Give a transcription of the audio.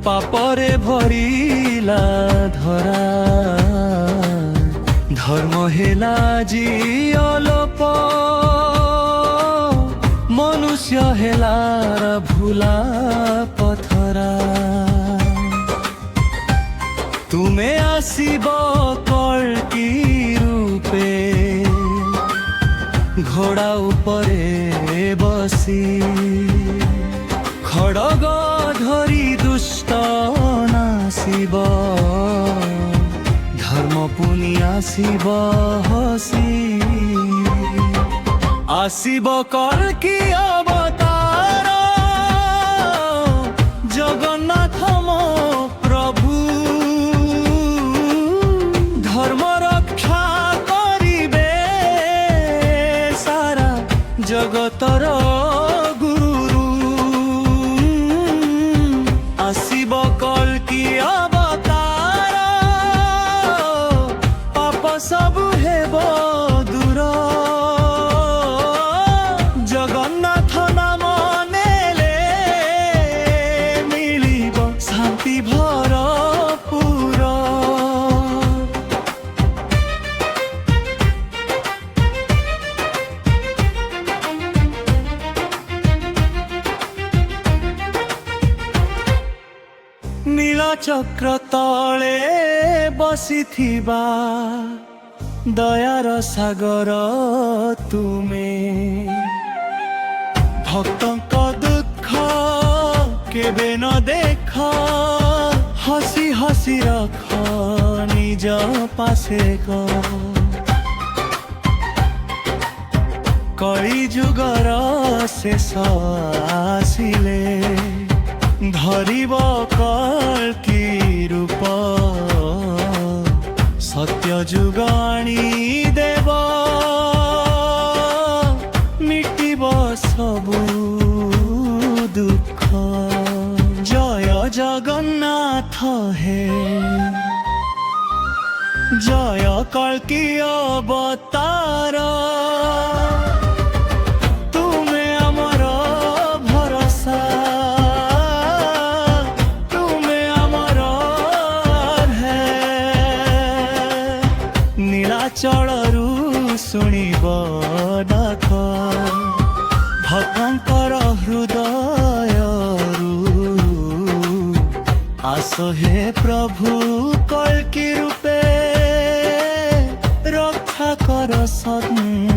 পাপরে ভরিলা ধরা ধর্ম হেলা জি অলোপ মনুষ্য হেলার ভুলা পথরা তুমে আসিব কল্কি রূপে ঘোড়া উপরে বসি খড়গ ধরি দুষ্ট নাসিব ধর্ম পুনি আসিব হসি আসিব কল্কি অবতার জগন্নাথ মো প্রভু ধর্ম রক্ষা করিবে সারা জগতর গুরু আসিব কল্কি অবতার পাপ সবু হেব দূর জগন্নাথ নাম নেলে মিলিব শান্তি ভরপুর নীলচক্র তଳେ বସିଥିବା দয়ার সাগর তুমে ভক্তଙ୍କ দুঃখ কেবে ন দেখ হসি হসি রখ নিজ পাশে কলি যুগর শেষ আসিলে ধরিব কল্কি রূপ সত্য যুগ আনি দেব মিটিব সবু দুঃখ জয় জগন্নাথ হে জয় কল্কি অবতার তুমে আমার ভরসা নীলাচলରୁ ଶୁଣିବ ଡାକ ଭକ୍ତଙ୍କର ହୃଦୟରୁ ଆସ ହେ ପ୍ରଭୁ କଲ୍କି ରୂପେ ରକ୍ଷା କର ସନ୍ତାନ